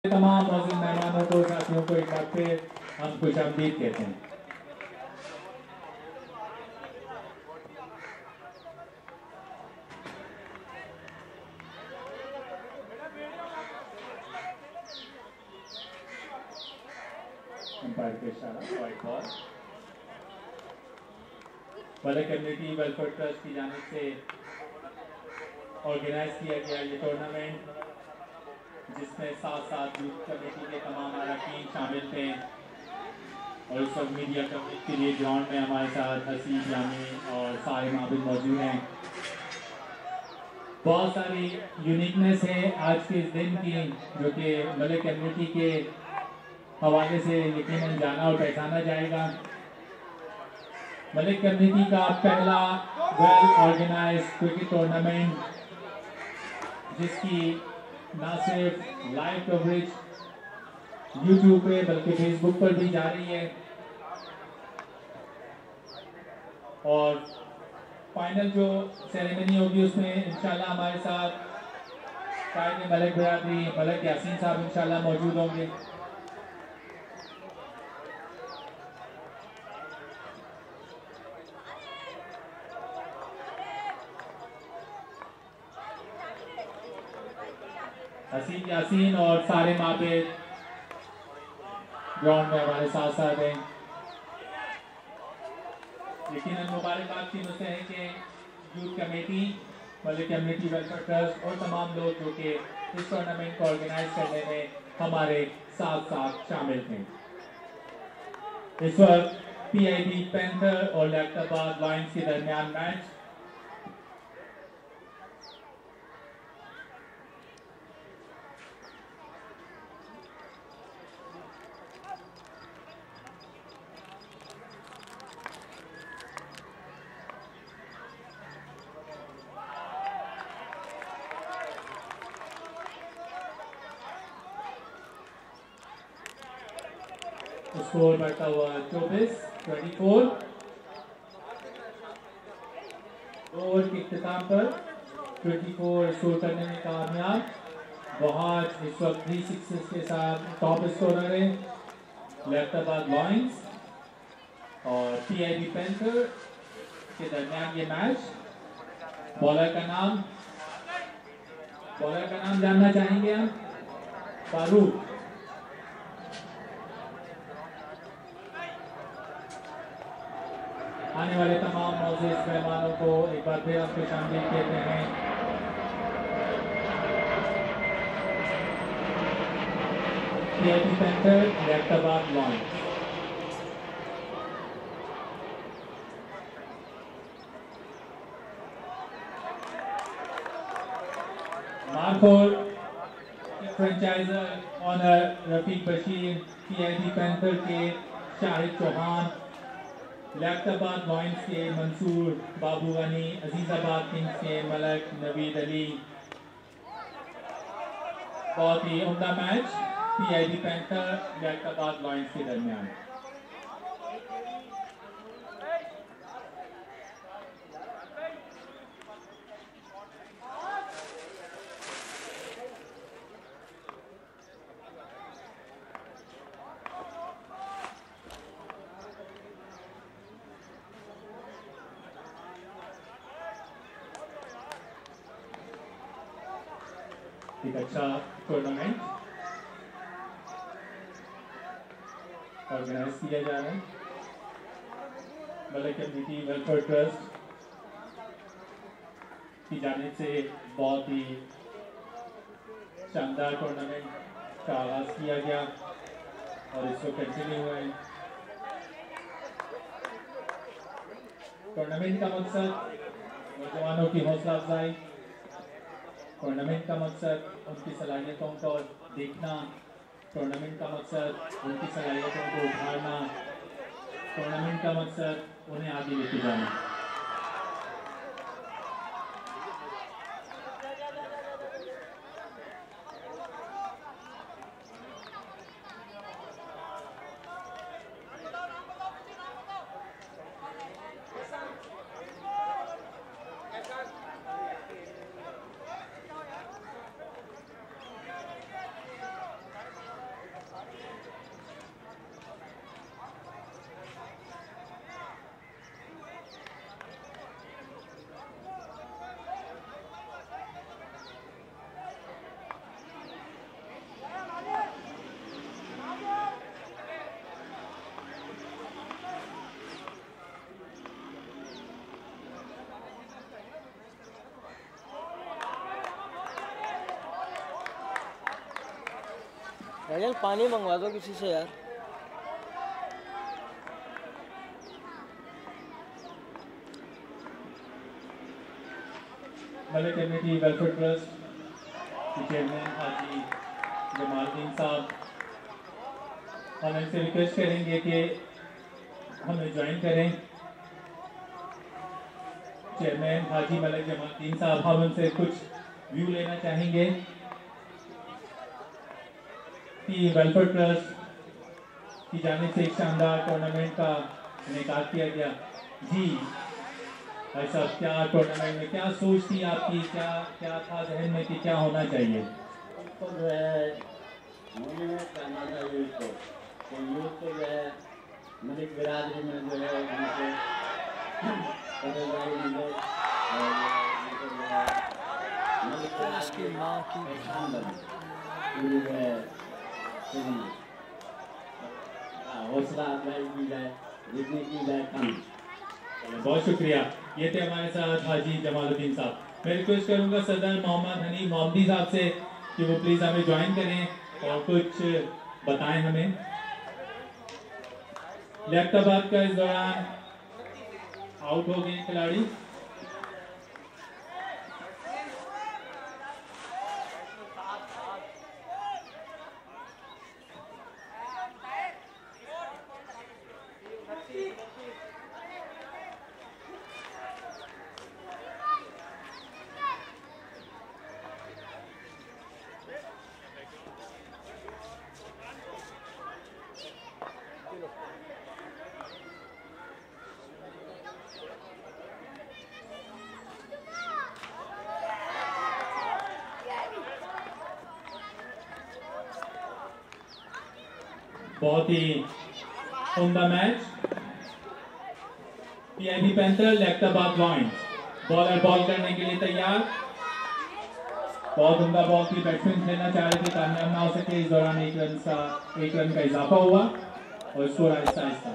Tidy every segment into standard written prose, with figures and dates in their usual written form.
तमाम मौजूद मेहमानों को, साथियों को एक बार फिर हम खुशामदीद कहते हैं। अंपायर के इशारा wide ball. Malak community welfare trust की जानिब से ऑर्गेनाइज किया गया ये टूर्नामेंट, जिसमें साथ यूथ कमेटी के तमाम अरकान शामिल थे और इस वक्त मीडिया कवरेज के लिए ग्राउंड में हमारे साथ हसीब यामी और साहिम आबिद मौजूद हैं। बहुत सारी यूनिकनेस है आज के इस दिन की, जो कि मलक कम्युनिटी के हवाले से यकीनन जाना और पहचाना जाएगा। मलक कम्युनिटी का पहला वेल ऑर्गेनाइज क्रिकेट टूर्नामेंट, जिसकी ना सिर्फ लाइव कवरेज यूट्यूब पे बल्कि फेसबुक पर भी जा रही है, और फाइनल जो सेरेमनी होगी उसमें इंशाल्लाह हमारे साथ कायद मलक बिरादरी मलक यासीन साहब इंशाल्लाह मौजूद होंगे। हसीब यासीन और सारे माबेद ग्राउंड में हमारे साथ साथ हैं। यकीनन मुबारकबाद की मुझसे है कि youth committee, Malak community welfare trust और तमाम लोग जो कि इस टूर्नामेंट को ऑर्गेनाइज करने में हमारे साथ साथ शामिल थे। इस वक्त PIB पैंथर और लैक्टाबाद लायंस के दरमियान मैच स्कोर बढ़ता हुआ 24 ओवर के इख्तिताम पर 24 स्कोर करने में कामयाब। बहुत इस वक्त 3 सिक्सेस के साथ टॉप स्कोरर है लैक्टाबाद लायंस और PIB पैंथर के दरमियान ये मैच। बॉलर का नाम जानना चाहेंगे हम? फारूक। आने वाले तमाम मौजूद मेहमानों को एक बार फिर आपको शामिल कहते हैं। PIB panther Laktabad lions. मार्कोर franchiser owner Rafiq Bashir, PIB panther के शाहिद चौहान, लैक्टाबाद लायंस के मंसूर बाबू गनी, अजीजाबाद किंग्स के मलक नवीद अली। बहुत ही उम्दा match PIB panther Laktabad lions के दरमियान। एक अच्छा टूर्नामेंट ऑर्गेनाइज किया जा रहा है। मलक कम्युनिटी वेलफेयर ट्रस्ट की जानिब से बहुत ही शानदार टूर्नामेंट का आगाज किया गया और इसको कंटिन्यू हुआ है। टूर्नामेंट का मकसद नौजवानों की हौसला अफजाई, टूर्नामेंट का मकसद उनकी सलाहियतों को देखना, टूर्नामेंट का मकसद उनकी सलाहियतों को उभारना, टूर्नामेंट का मकसद उन्हें आगे लेके जाना। राजन पानी मंगवा दो किसी से यार। मलिक कम्युनिटी वेलफेयर ट्रस्ट के चेयरमैन हाजी जमालुद्दीन साहब, हम इनसे रिक्वेस्ट करेंगे कि हमें ज्वाइन करें। चेयरमैन हाजी मलिक जमालुद्दीन साहब, हम उनसे कुछ व्यू लेना चाहेंगे कि वेलफेयर ट्रस्ट की जाने से एक शानदार टूर्नामेंट का इनेकाद किया गया। जी भाई साहब, क्या टूर्नामेंट में क्या सोच थी आपकी, क्या क्या था जहन में कि क्या होना चाहिए? तो जो है मोनिमेंट करना चाहिए इसको, तो यूथ को जो है मलिक बिरादरी में जो है उनको कदरदारी मिले और उनको जो है मलिक इसकी माँ की पहचान बने, पूरी जो है हौसला अफजाई की जाए, जितनी की जाए कम। बहुत शुक्रिया। ये थे हमारे साथ हाजी जमालुद्दीन साहब। मैं रिक्वेस्ट करूंगा सदर मोहम्मद हनीफ मोहम्मदी साहब से कि वो प्लीज हमें ज्वाइन करें और कुछ बताएं हमें। लियाकताबाद का इस दौरान आउट हो गए खिलाड़ी। बहुत ही उम्दा match. PIB panther Liaquatabad lions, bowler ball करने के लिए तैयार। बहुत उम्दा बॉल की बैट्समैन लेना चाह रहे थे, कामयाब ना हो सके। इस दौरान एक रन का इजाफा हुआ और score Aahista Aahista.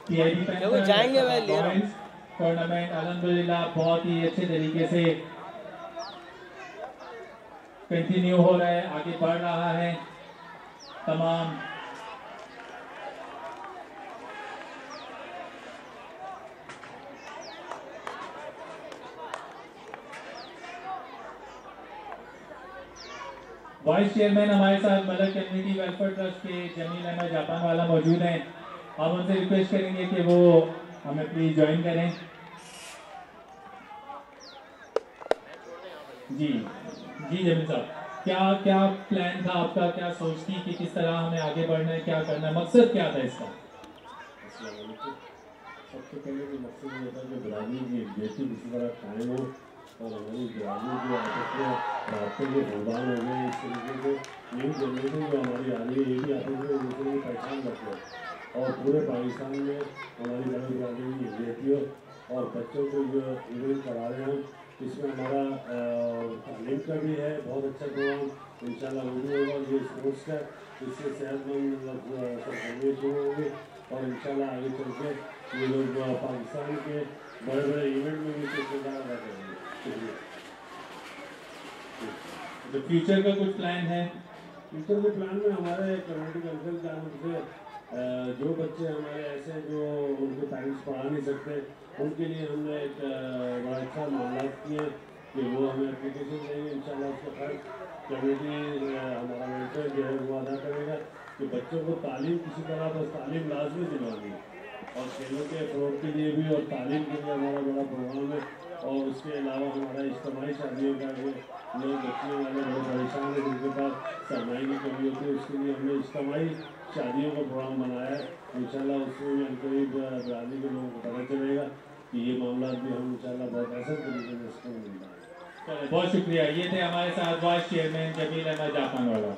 PIB panther जाएंगे भाई ले लॉयंस टूर्नामेंट अल्हम्दुलिल्लाह बहुत ही अच्छे तरीके से कंटिन्यू हो रहा है, आगे बढ़ रहा है। तमाम वाइस चेयरमैन हमारे साथ मलिक कम्युनिटी वेलफेयर ट्रस्ट के जमील अहमद जापान वाला मौजूद हैं। हम उनसे रिक्वेस्ट करेंगे कि वो हमें प्लीज ज्वाइन करें। जी जी जमील साहब, क्या क्या प्लान था आपका, क्या सोच थी कि किस तरह हमें आगे बढ़ना है, क्या करना है, मकसद क्या था इसका? सबसे पहले तो मकसद ये था कि बिरादरी की एकजुटता किसी तरह कायम हो और हमारी बिरादरी की आपस में रास्ते के भगवान हो गए। इस तरीके से न्यू जनरेशन जो हमारी आ रही है ये भी आपस में एक दूसरे की पहचान रखे और पूरे पाकिस्तान में हमारी बड़ी बिरादरी की एकजुटता और बच्चों को जो इवेंट करा रहे हैं इसमें हमारा तालीम का भी है बहुत अच्छा प्रोग्राम इंशाल्लाह वो भी होगा। ये स्पोर्ट्स का इससे सेहतमंद सरगर्मियाँ शुरू होंगी और इंशाल्लाह आगे चल के ये लोग पाकिस्तान के बड़े बड़े इवेंट में भी किरदार अदा करेंगे। तो फ्यूचर का कुछ प्लान है? फ्यूचर के प्लान में हमारे कम्युनिटी काउंसिल की तरफ से जो बच्चे हमारे ऐसे जो उनके पेरेंट्स पढ़ा नहीं सकते उनके लिए हमने एक बड़ा अच्छा मामला किए कि वो हमें एप्लीकेशन देंगे। इंशाल्लाह उसका खर्च कम्युनिटी हमारा वेलफेयर जो है वो अदा करेगा कि बच्चों को तालीम किसी तरह बस तालीम लाजमी दिलवानी और खेलों के फ़रोग़ के लिए भी और तालीम के लिए हमारा बड़ा प्रोग्राम है। और उसके अलावा हमारा इज्तिमाई शादियों का जो लोग बच्चियों वाले बहुत परेशान है जिनके पास सरमाई की कमी होती है उसके लिए हमने इज्तिमाई शादियों का प्रोग्राम बनाया है। इंशाल्लाह उसमें करीब बिरादरी के लोगों को पता चलेगा कि ये मामला भी हम इंशाल्लाह बहुत आसान तरीके से इसको मिलता है। बहुत शुक्रिया। ये थे हमारे साथ vice chairman Jameel Ahmed Japan वाला।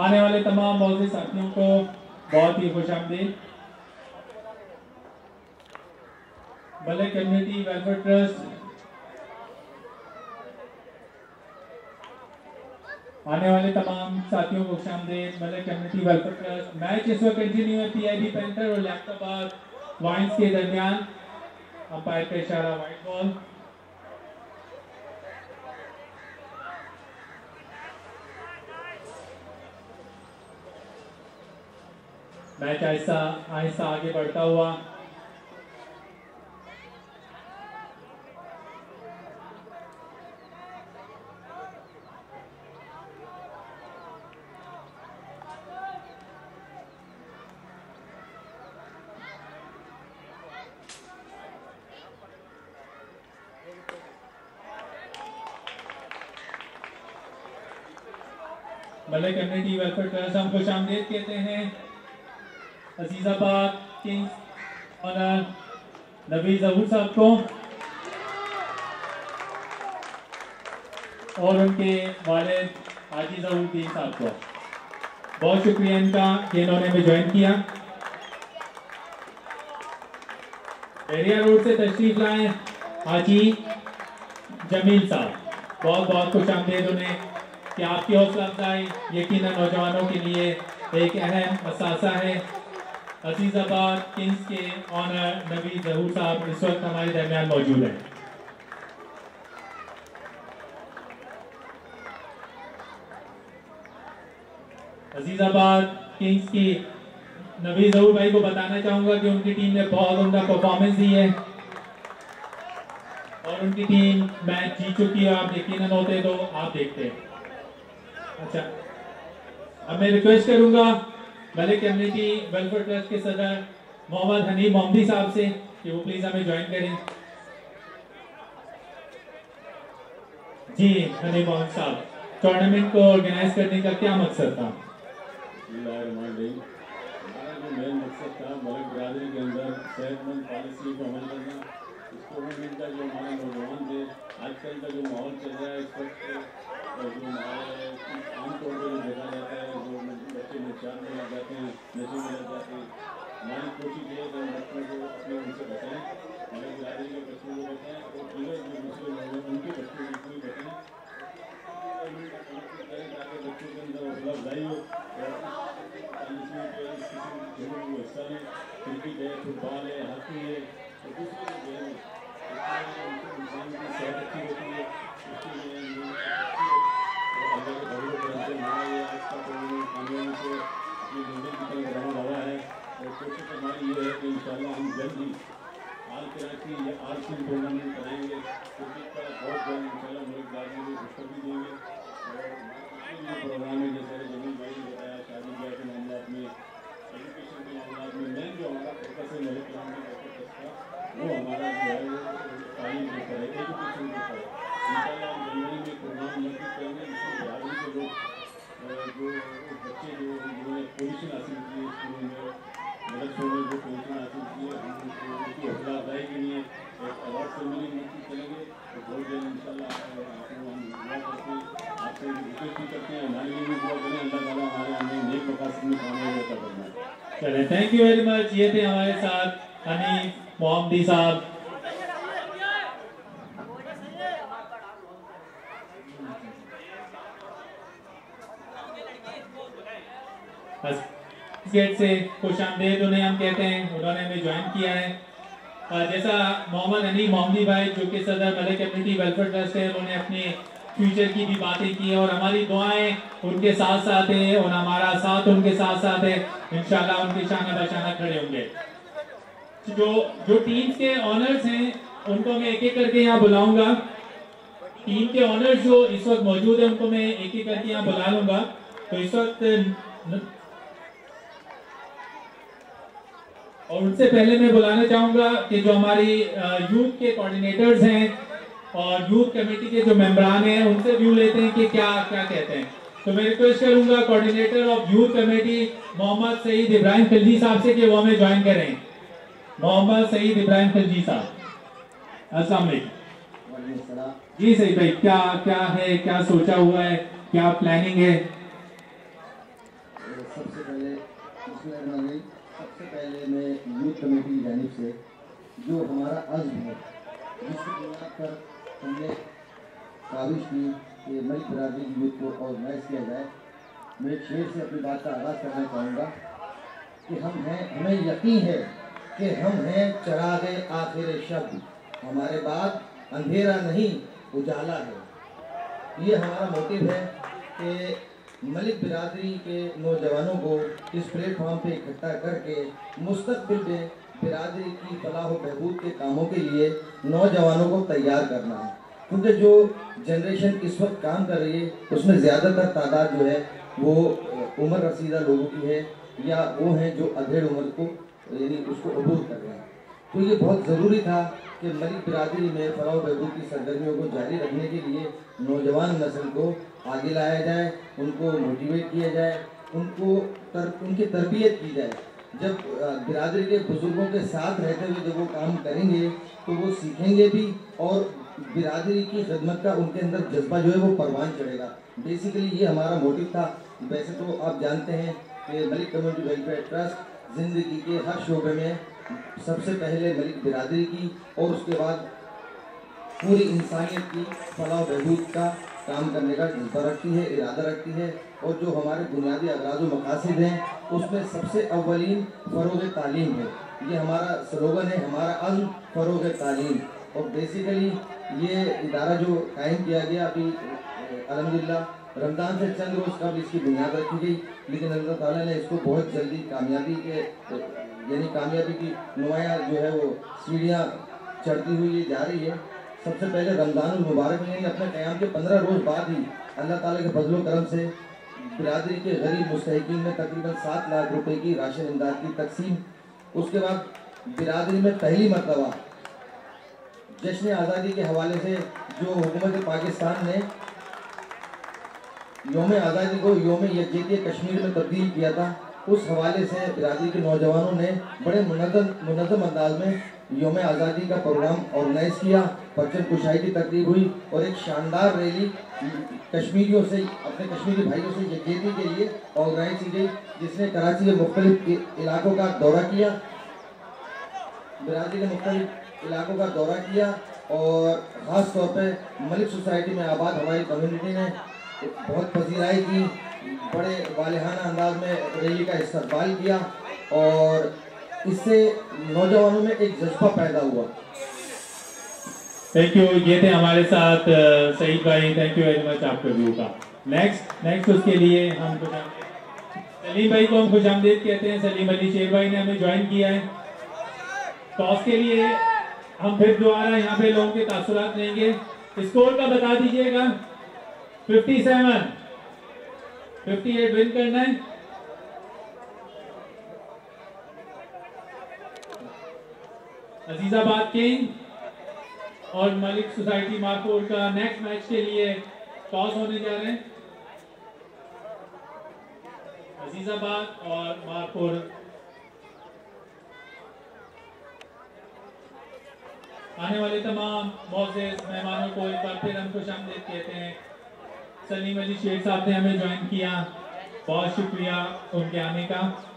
आने वाले तमाम मौजूद साथियों को बहुत ही खुशामदीद। मलिक कम्युनिटी वेलफेयर ट्रस्ट आने वाले तमाम साथियों को खुशामदीद। Malik community welfare trust match इस वक्त कंटिन्यू है पीआईबी पैंथर और लैक्टाबाद वाइन्स के दरमियान। अंपायर का इशारा wide ball. Match Aahista Aahista आगे बढ़ता हुआ। मलिक कम्युनिटी वेलफेयर ट्रस्ट हम खुशामदीद कहते हैं अजीजाबाद किंग्स ऑनर नबी जहूर साहब को और उनके वालिद हाजी जहूरुद्दीन साहब को। बहुत शुक्रिया इनका कि इन्होंने हमें ज्वाइन किया। एरिया रोड से तशरीफ लाए हाजी जमील साहब, बहुत बहुत खुशामदीद उन्हें कि आपकी हौसला अफजाई यकीनन नौजवानों के लिए एक अहम असासा है। अजीजाबाद किंग्स के ऑनर नबी जहूर साहब इस वक्त हमारे दरमियान मौजूद हैं। अजीजाबाद किंग्स की नबी जहूर भाई को बताना चाहूंगा कि उनकी टीम ने बहुत उम्दा परफॉर्मेंस दी है और उनकी टीम मैच जीत चुकी है। आप यकीनन होते तो आप देखते। अच्छा, अब मैं रिक्वेस्ट करूंगा मलिक कम्युनिटी वेलफेयर ट्रस्ट के सदर मोहम्मद हनीफ मोहम्मदी साहब से कि वो प्लीज हमें ज्वाइन करें। जी हनीफ मोहम्मद साहब, टूर्नामेंट को ऑर्गेनाइज करने का क्या मकसद था? हमारा जो मेन मकसद था मलिक बिरादरी के अंदर सेहतमंद पॉलिसी को अमल करना। इस टूर्नामेंट का जो हमारे नौजवान थे, आजकल का जो माहौल चल रहा है इस वक्त, जो हमारे आमतौर पर जो देखा जाता है, जो बच्चे नशा में लग जाते हैं, नशे में लग जाते हैं। हमारी कोशिश ये है कि हम बच्चों को अपने उनसे बचाएं, मलिक बिरादरी के बच्चों को बचाएं और इधर जो दूसरे लोग हैं उनके बच्चों को भी बचाएं ताकि बच्चों के अंदर हौसला अफजाई हो और हिस्सा लें। क्रिकेट है, फुटबॉल है, हॉकी है और दूसरे गेम इंसान की सेहत अच्छी होती है। उसके लिए अल्लाह के फजल करम से हमारा ये आज का टूर्नामेंट कामयाबी से अपनी ज़िंदगी की तरफ बढ़ाना लगा है और कोशिश हमारी ये है कि इंशाअल्लाह हम जल्द ही आल कराची या आल सिंध टूर्नामेंट कराएंगे। क्रिकेट का बहुत जल्द इंशाअल्लाह मलिक बिरादरी को खुशखबरी देंगे और प्रोग्राम में जैसे जमीन भाई ने बताया शादी ब्याह के मामला में, एजुकेशन के मामला में, मेन जो हमारा फोकस है मलिक बिरादरी का वो हमारा जो है वो तालीम के ऊपर है, एजुकेशन के ऊपर। इंशाअल्लाह हम जनवरी में प्रोग्राम नक्की करेंगे जिसमें बिरादरी के लोग जो बच्चे जिन्होंने पोजीशन हासिल की है स्कूलों में, मदरसों में जो पोजीशन हासिल की है, हम उनकी हौसला अफजाई के लिए एक अवार्ड सेरेमनी नक्की करेंगे। तो बहुत जल्द इंशाअल्लाह आपको हम दुआ करते हैं, आपसे रिक्वेस्ट भी करते हैं हमारे लिए भी दुआ करें, अल्लाह ताला हमारे हमें नेक मकासद में कामयाब होता करना है। चलें, थैंक यू वेरी मच। ये थे हमारे साथ हनीफ मोहम्मदी साहब। गेट से खुशामदीद उन्हें हम कहते हैं, उन्होंने हमें ज्वाइन किया है। जैसा मोहम्मद हनीफ मोहम्मदी भाई जो कि सदर मलिक कम्युनिटी वेलफेयर ट्रस्ट है, उन्होंने अपने फ्यूचर की भी बातें की और हमारी दुआएं उनके साथ साथ है और हमारा साथ उनके साथ साथ है। इंशाल्लाह उनके शाना बशाना खड़े होंगे। जो टीम्स के ऑनर्स हैं उनको मैं एक एक करके यहाँ बुलाऊंगा। टीम के ऑनर्स जो इस वक्त मौजूद है उनको मैं एक एक करके यहाँ बुला लूंगा। तो इस वक्त और उनसे पहले मैं बुलाना चाहूंगा कि जो हमारी यूथ के कोऑर्डिनेटर्स हैं और यूथ कमेटी के जो मेंबरान हैं उनसे व्यू लेते हैं कि क्या क्या कहते हैं। तो मैं रिक्वेस्ट करूंगा coordinator of youth committee Mohammed Saeed Ibrahim Khilji sahab से कि वो हमें ज्वाइन करें। मोहम्मद सईद इब्राहिम खिलजी साहब, अस्सलाम वालेकुम। जी सही भाई, क्या क्या है, क्या सोचा हुआ है, क्या प्लानिंग है? सबसे पहले मैं यूथ कमेटी की जानिब से जो हमारा अज़्म है जिसकी बुनियाद पर हमने काविश की कि मलिक बिरादरी की यूथ को ऑर्गेनाइज किया जाए। मैं एक शेर से अपनी बात का आगाज़ करना चाहूँगा कि हमें यकीन है कि हम हैं चरागे आखिर शब, हमारे बाद अंधेरा नहीं उजाला है। ये हमारा मोटिव है कि मलिक बिरादरी के नौजवानों को इस प्लेटफॉर्म पे इकट्ठा करके मुस्तकबिल में बिरादरी की फलाह व बहबूद के कामों के लिए नौजवानों को तैयार करना है। क्योंकि जो जनरेशन इस वक्त काम कर रही है उसमें ज़्यादातर तादाद जो है वो उम्र रसीदा लोगों की है, या वो हैं जो अधेड़ उम्र को यानी उसको अबूर कर रहे हैं। तो ये बहुत ज़रूरी था कि मलिक बिरादरी में फलाह व बहबूद की सरगर्मियों को जारी रखने के लिए नौजवान नस्ल को आगे लाया जाए, उनको मोटिवेट किया जाए, उनकी तरबियत की जाए। जब बिरादरी के बुजुर्गों के साथ रहते हुए जब वो काम करेंगे तो वो सीखेंगे भी और बिरादरी की खिदमत का उनके अंदर जज्बा जो है वो परवान चढ़ेगा। बेसिकली ये हमारा मोटिव था। वैसे तो आप जानते हैं कि मलिक कम्युनिटी वेलफेयर ट्रस्ट ज़िंदगी के हर शोबे में सबसे पहले मलिक बिरादरी की और उसके बाद पूरी इंसानियत की फलाह बहबूद का काम करने का जज्बा रखती है, इरादा रखती है। और जो हमारे बुनियादी अगराज़ व मकासद हैं उसमें सबसे अव्वलीन फ़रोग़ तालीम है। ये हमारा स्लोगन है, हमारा अज़्म फ़रोग़ तालीम। और बेसिकली ये इदारा जो कायम किया गया अभी अल्हम्दुलिल्लाह रमज़ान से चंद रोज़ कबल इसकी बुनियाद रखी गई, लेकिन अल्लाह ताला ने इसको बहुत जल्दी कामयाबी की नुमाया जो है वो सीढ़ियाँ चढ़ती हुई जा रही है। सबसे पहले रमज़ानुल मुबारक में अपने क़याम के 15 रोज़ बाद ही अल्लाह ताला के फज़ल व करम से बिरादरी के गरीब मुस्तहिकीन में तकरीबन 7 लाख रुपए की राशन इमदाद की तकसीम। उसके बाद बिरादरी में पहली मरतबा जश्न आज़ादी के हवाले से जो हुकूमत पाकिस्तान ने योम आज़ादी को योम यकजहती कश्मीर में तब्दील किया था, उस हवाले से बिरादरी के नौजवानों ने बड़े मुनज़्ज़म अंदाज में योम आज़ादी का प्रोग्राम ऑर्गेनाइज़ किया। परचम कुशाई की तकरीब हुई और एक शानदार रैली कश्मीरियों से, अपने कश्मीरी भाइयों से यकजहती के लिए ऑर्गेनाइज की गई, जिसने कराची के मुख्तलिफ इलाकों का दौरा किया, बिरादरी के मुख्तलिफ इलाकों का दौरा किया और ख़ास तौर पे मलिक सोसाइटी में आबाद हमारी कम्युनिटी ने बहुत पजीराई की, बड़े वालिहाना अंदाज में रैली का इस्तकबाल किया और इससे नौजवानों में एक जज्बा पैदा हुआ। Thank you. ये थे हमारे साथ सईद भाई, थैंक यू वेरी मच आपके व्यू का। नेक्स्ट उसके लिए हम सलीम भाई को हम खुशामदीद कहते हैं। सलीम अली शेर भाई ने हमें ज्वाइन किया है। टॉस के लिए हम फिर दोबारा यहाँ पे लोगों के तासुरात लेंगे। स्कोर का बता दीजिएगा। 57, 58 विन करना है। अजीजाबाद किंग और मलिक सोसाइटी मारपुर का नेक्स्ट मैच के लिए टॉस होने जा रहे हैं। अजीजाबाद और मारपुर। आने वाले तमाम मौजूद मेहमानों को एक बार फिर हम खुशामदीद कहते हैं। सलीम अली शेख साहब ने हमें ज्वाइन किया, बहुत शुक्रिया उनके आने का।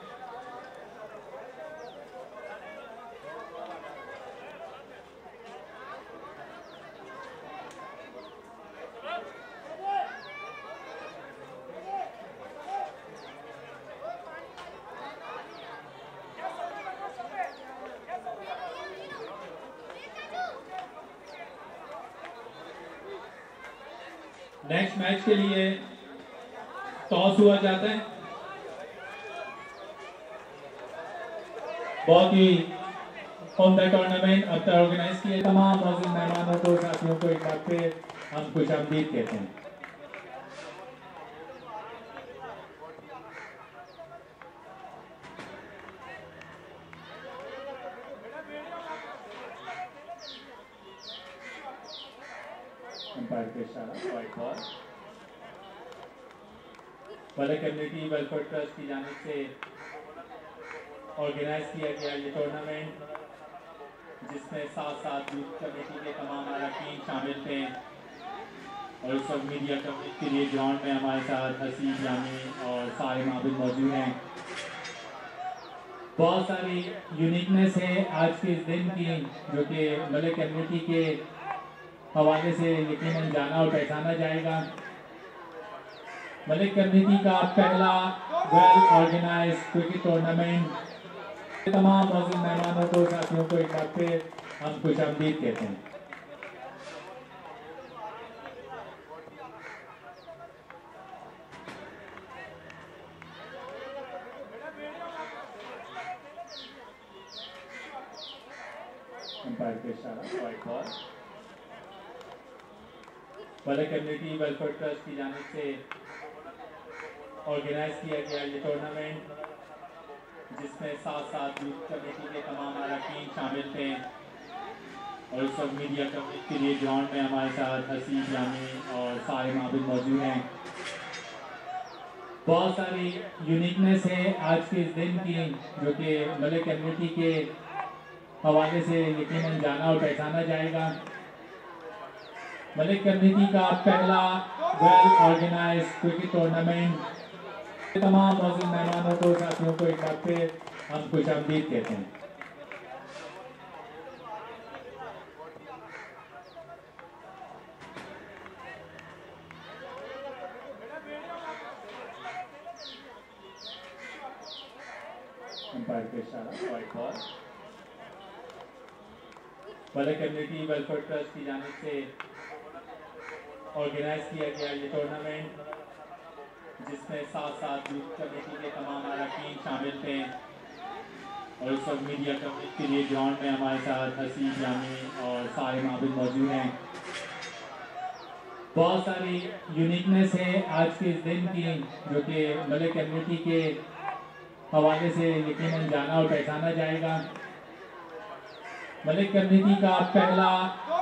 नेक्स्ट मैच के लिए टॉस हुआ जाता है। बहुत ही उम्दा टूर्नामेंट अब तक ऑर्गेनाइज किए। तमाम मौजूद मेहमानों को, साथियों को एक बार फिर हम खुशामदीद कहते हैं। अंपायर के इशारा white ball. Malik community welfare trust की जानिब से ऑर्गेनाइज किया गया ये टूर्नामेंट, जिसमें 7 यूथ कमेटी के तमाम अरकान शामिल थे और इस वक्त मीडिया कवरेज के लिए ग्राउंड में हमारे साथ हसीब यामी और साहिम आबिद मौजूद हैं। बहुत सारी यूनिकनेस है आज के इस दिन की, जो कि मलिक कम्युनिटी के हवाले से यकीनन जाना और पहचाना जाएगा। मलिक कम्युनिटी का पहला वेल ऑर्गेनाइज क्रिकेट टूर्नामेंट। तमाम मौजूद मेहमानों को, साथियों को एक बार फिर हम खुशामदीद कहते हैं। अंपायर के इशारा white ball. Malik community welfare trust की जानिब से ऑर्गेनाइज किया गया ये टूर्नामेंट, जिसमें साथ यूथ कमेटी के तमाम अरकान शामिल थे और इस वक्त मीडिया कवरेज के लिए ग्राउंड में हमारे साथ हसीब जामी और साहिम आबिद मौजूद हैं। बहुत सारी यूनिकनेस है आज के इस दिन की, जो कि मलिक कम्युनिटी के हवाले से यकीनन जाना और पहचाना जाएगा। मलिक कम्युनिटी का पहला वेल ऑर्गेनाइज क्रिकेट टूर्नामेंट। तमाम मौजूद मेहमानों को, साथियों को एक बार फिर हम खुशामदीद कहते हैं। अंपायर के इशारा white ball. Malik community welfare trust की जानिब से ऑर्गेनाइज किया गया ये टूर्नामेंट, जिसमें साथ यूथ कमेटी के तमाम अरकान शामिल थे और इस वक्त मीडिया कवरेज के लिए ग्राउंड में हमारे साथ हसीब जामी और साहिम आबिद मौजूद हैं। बहुत सारी यूनिकनेस है आज के इस दिन की, जो कि मलिक कम्युनिटी के हवाले से यकीनन जाना और पहचाना जाएगा। मलिक कम्युनिटी का पहला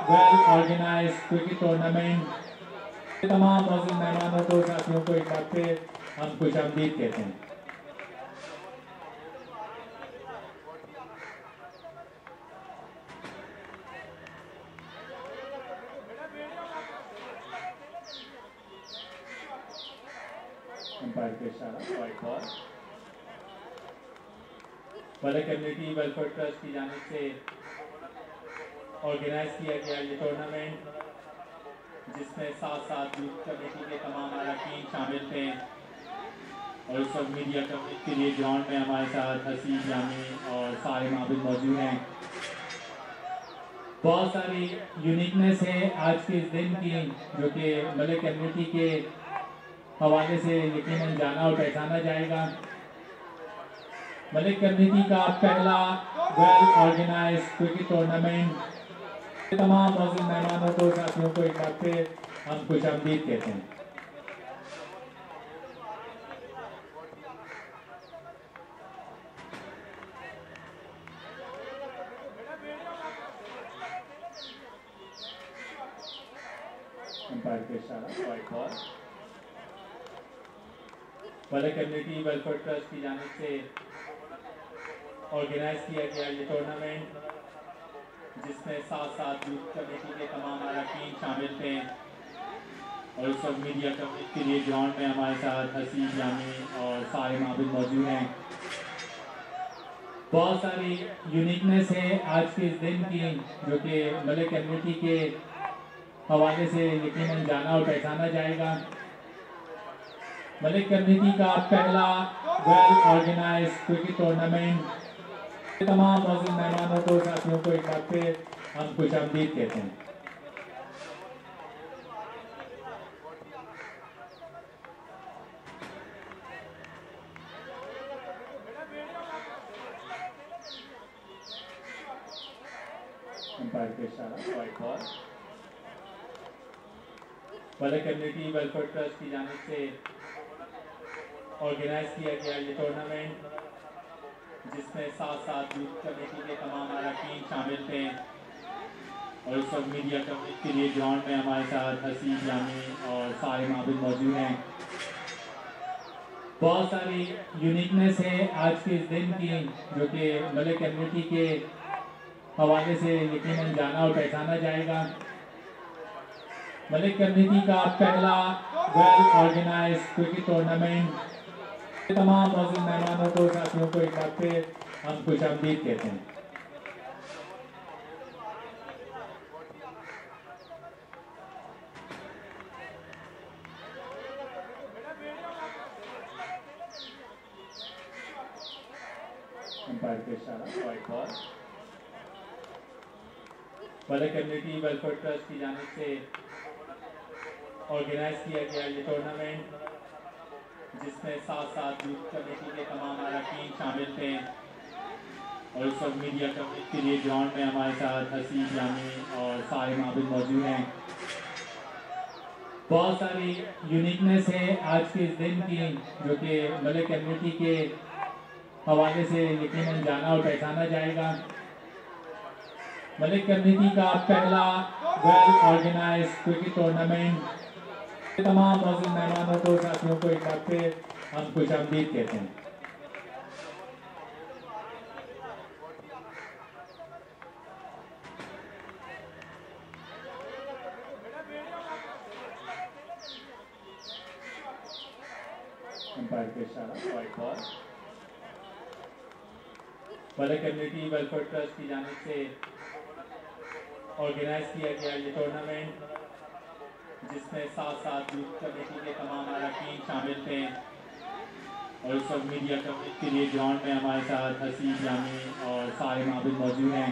वेल ऑर्गेनाइज क्रिकेट टूर्नामेंट। तमाम मौजूद मेहमानों को, साथियों को एक बार फिर हम खुशामदीद कहते हैं। अंपायर के इशारा white ball. Malik community welfare trust की जानिब से ऑर्गेनाइज किया गया ये टूर्नामेंट, जिसमें साथ यूथ कमेटी के तमाम अरकान शामिल थे और इस वक्त मीडिया कवरेज के लिए ग्राउंड में हमारे साथ हसीब जामी और साहिम आबिद मौजूद हैं। बहुत सारी यूनिकनेस है आज के इस दिन की, जो कि मलिक कम्युनिटी के हवाले से यकीनन जाना और पहचाना जाएगा। मलिक कम्युनिटी का पहला वेल ऑर्गेनाइज क्रिकेट टूर्नामेंट। तमाम मौजूद मेहमानों को, साथियों को एक बार फिर हम खुशामदीद कहते हैं। अंपायर के इशारा white ball. Malik community welfare trust की जानिब से ऑर्गेनाइज किया गया ये टूर्नामेंट, जिसमें साथ यूथ कमेटी के तमाम अरकान शामिल थे और इस वक्त मीडिया कवरेज के लिए ग्राउंड में हमारे साथ हसीब जामी और साहिम आबिद मौजूद हैं। बहुत सारी यूनिकनेस है आज के इस दिन की, जो कि मलिक कम्युनिटी के हवाले से यकीनन जाना और पहचाना जाएगा। मलिक कम्युनिटी का पहला वेल ऑर्गेनाइज क्रिकेट टूर्नामेंट। तमाम मौजूद मेहमानों को, साथियों को एक बार फिर हम खुशामदीद कहते हैं। अंपायर के इशारा white ball. Malik community welfare trust की जानिब से ऑर्गेनाइज किया गया ये टूर्नामेंट, जिसमें साथ यूथ कमेटी के तमाम अरकान शामिल थे और इस वक्त मीडिया कवरेज के लिए ग्राउंड में हमारे साथ हसीब जामी और साहिम आबिद मौजूद हैं। बहुत सारी यूनिकनेस है आज के इस दिन की, जो कि मलिक कम्युनिटी के हवाले से यकीनन जाना और पहचाना जाएगा। मलिक कम्युनिटी का पहला वेल ऑर्गेनाइज क्रिकेट टूर्नामेंट। तमाम मौजूद मेहमानों को, साथियों को एक बार फिर हम खुशामदीद कहते हैं। अंपायर के इशारा white ball. Malik community welfare trust की जानिब से ऑर्गेनाइज किया गया ये टूर्नामेंट, जिसमें साथ यूथ कमेटी के तमाम अरकान शामिल थे और इस वक्त मीडिया कवरेज के लिए ग्राउंड में हमारे साथ हसीब जामी और साहिम आबिद मौजूद हैं। बहुत सारी यूनिकनेस है आज के इस दिन की, जो कि मलिक कम्युनिटी के हवाले से यकीनन जाना और पहचाना जाएगा। मलिक कम्युनिटी का पहला वेल ऑर्गेनाइज क्रिकेट टूर्नामेंट। तमाम मौजूद मेहमानों को, साथियों को एक बार फिर हम खुशामदीद कहते हैं। अंपायर के इशारा white ball. Malik community welfare trust की जानिब से ऑर्गेनाइज किया गया ये टूर्नामेंट, जिसमें साथ यूथ कमेटी के तमाम अरकान शामिल थे और इस वक्त मीडिया कवरेज के लिए ग्राउंड में हमारे साथ हसीब यामी और साहिम आबिद मौजूद हैं। बहुत सारी यूनिकनेस है आज के इस दिन की, जो कि मलिक कम्युनिटी के हवाले से यकीनन जाना और पहचाना जाएगा। मलिक कम्युनिटी का पहला वेल ऑर्गेनाइज क्रिकेट टूर्नामेंट। तमाम मौजूद मेहमानों को, साथियों को एक बार फिर हम खुशामदीद कहते हैं। अंपायर के इशारा white ball. Malik community welfare trust की जानिब से ऑर्गेनाइज किया गया ये टूर्नामेंट, जिसमें साथ यूथ कमेटी के तमाम अरकान शामिल थे और इस वक्त मीडिया कवरेज के लिए ग्राउंड में हमारे साथ हसीब यामी और साहिम आबिद मौजूद हैं।